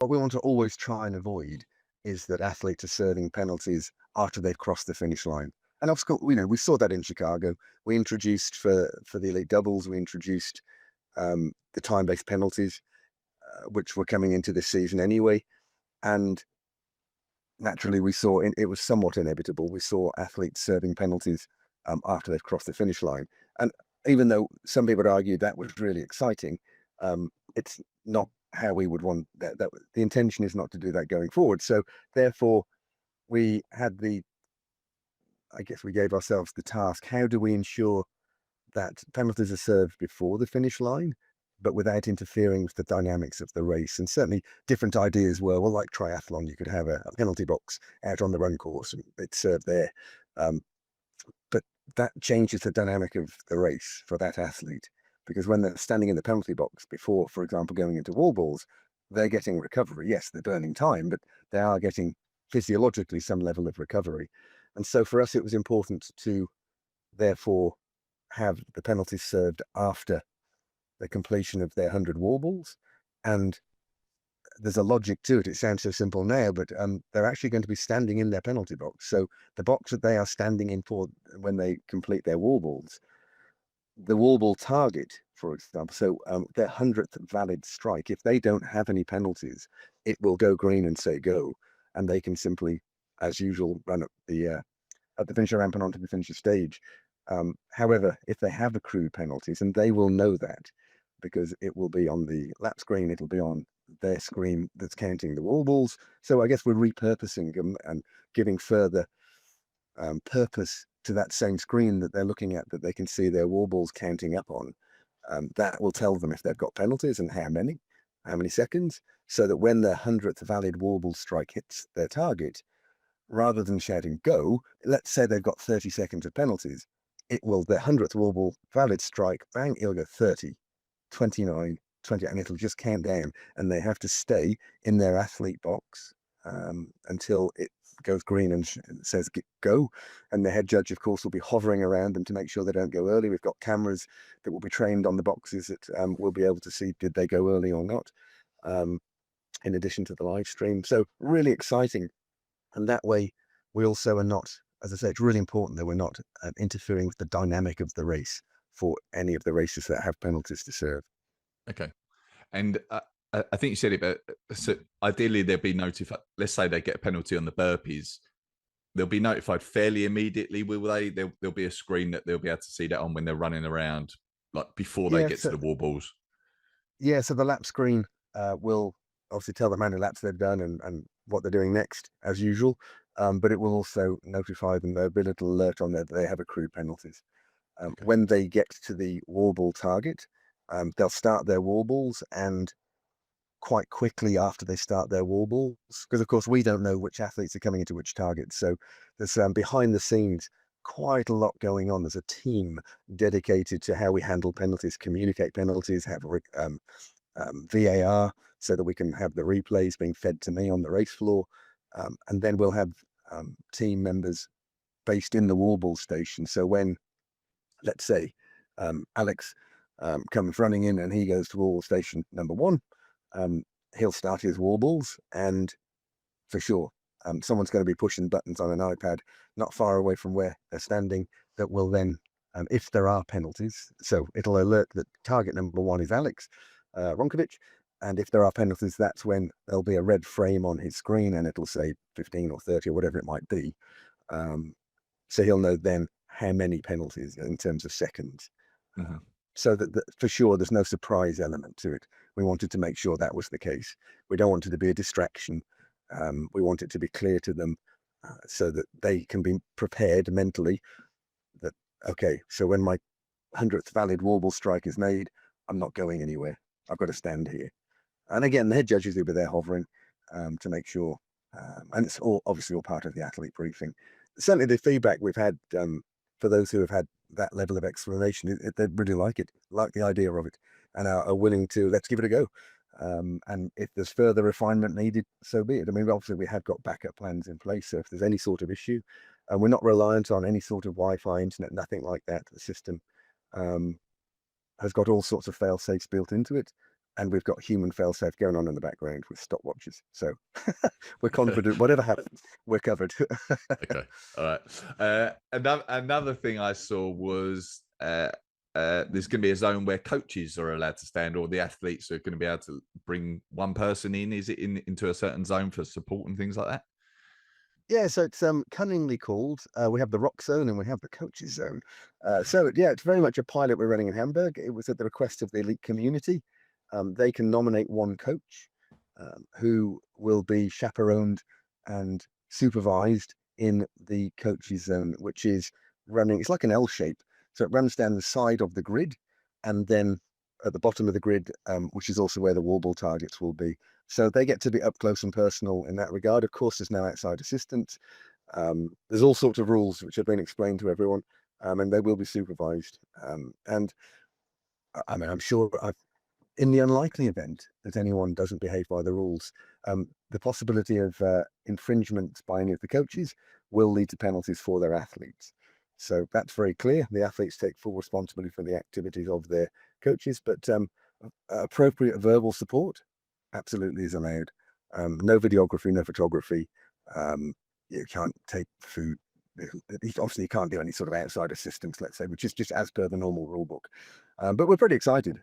What we want to always try and avoid is that athletes are serving penalties after they've crossed the finish line. And of course, we saw that in Chicago. We introduced for the elite doubles, we introduced the time-based penalties, which were coming into this season anyway. And naturally, we saw it was somewhat inevitable. We saw athletes serving penalties after they've crossed the finish line. And even though some people would argue that was really exciting, it's not how we would want that. The intention is not to do that going forward. So therefore, we had I guess we gave ourselves the task. How do we ensure that penalties are served before the finish line, but without interfering with the dynamics of the race? And certainly different ideas were, well, like triathlon, you could have a penalty box out on the run course and it's served there. Um, but that changes the dynamic of the race for that athlete, because when they're standing in the penalty box before, for example, going into wall balls, they're getting recovery. Yes, they're burning time, but they are getting physiologically some level of recovery. And so for us, it was important to therefore have the penalties served after the completion of their 100 warbles. And there's a logic to it. It sounds so simple now, but they're actually going to be standing in their penalty box. So the box that they are standing in for when they complete their warbles, the warball target, for example, so their 100th valid strike, if they don't have any penalties, it will go green and say go, and they can simply, as usual, run up at the finisher ramp and onto the finisher stage. However, if they have accrued penalties, and they will know that because it will be on the lap screen, it'll be on their screen that's counting the wall balls. So I guess we're repurposing them and giving further purpose to that same screen that they're looking at, that they can see their wall balls counting up on. That will tell them if they've got penalties and how many seconds, so that when their 100th valid wall strike hits their target, rather than shouting go, let's say they've got 30 seconds of penalties. It will, their 100th wobble valid strike, bang, it'll go 30, 29, 20, and it'll just count down. And they have to stay in their athlete box until it goes green and says go. And the head judge, of course, will be hovering around them to make sure they don't go early. We've got cameras that will be trained on the boxes that will be able to see did they go early or not, in addition to the live stream. So really exciting. And that way, we also are not, as I say, it's really important that we're not interfering with the dynamic of the race for any of the races that have penalties to serve. Okay. And I think you said it, but so ideally they'll be notified. Let's say they get a penalty on the burpees, they'll be notified fairly immediately, will they? There'll be a screen that they'll be able to see that on when they're running around, like before they Yeah, get to so the wall balls. so the lap screen will obviously tell them how many laps they've done and what they're doing next, as usual. But it will also notify them. There'll be a little alert on there that they have accrued penalties. Okay. When they get to the wall target, they'll start their wall and quite quickly after they start their warbles, because of course we don't know which athletes are coming into which targets. So there's behind the scenes quite a lot going on. There's a team dedicated to how we handle penalties, communicate penalties, have VAR so that we can have the replays being fed to me on the race floor, and then we'll have team members based in the warball station. So when, let's say, Alex comes running in and he goes to wall station number one, um, he'll start his warbles, and for sure, someone's going to be pushing buttons on an iPad not far away from where they're standing that will then, if there are penalties, so it'll alert that target number one is Alex Ronkovic, and if there are penalties, that's when there'll be a red frame on his screen and it'll say 15 or 30 or whatever it might be. Um, so he'll know then how many penalties in terms of seconds. Mhm. So that for sure, there's no surprise element to it. We wanted to make sure that was the case. We don't want it to be a distraction. We want it to be clear to them so that they can be prepared mentally that, okay, so when my 100th valid warble strike is made, I'm not going anywhere. I've got to stand here. And again, the head judges will be there hovering to make sure. And it's all obviously all part of the athlete briefing. Certainly, the feedback we've had for those who have had that level of explanation, they really like it, like the idea of it, and are willing to let's give it a go. And if there's further refinement needed, so be it. I mean, obviously, we have got backup plans in place. So if there's any sort of issue, and we're not reliant on any sort of Wi-Fi, internet, nothing like that. The system um, has got all sorts of fail safes built into it. and we've got human fail-safe going on in the background with stopwatches. So we're confident whatever happens, we're covered. Okay. All right. Another thing I saw was there's going to be a zone where coaches are allowed to stand, or the athletes are going to be able to bring one person in. Is it into a certain zone for support and things like that? Yeah, so it's cunningly called. We have the rock zone and we have the coaches zone. So yeah, it's very much a pilot we're running in Hamburg. It was at the request of the elite community. They can nominate one coach who will be chaperoned and supervised in the coaches zone, which is running. It's like an L shape, so it runs down the side of the grid, and then at the bottom of the grid, which is also where the wall ball targets will be. So they get to be up close and personal in that regard. Of course, there's no outside assistance. There's all sorts of rules which have been explained to everyone, and they will be supervised. And I mean, I'm sure in the unlikely event that anyone doesn't behave by the rules, the possibility of infringement by any of the coaches will lead to penalties for their athletes. So that's very clear. The athletes take full responsibility for the activities of their coaches, but appropriate verbal support absolutely is allowed. No videography, no photography. You can't take food. Obviously, you can't do any sort of outside assistance, let's say, which is just as per the normal rule book. But we're pretty excited.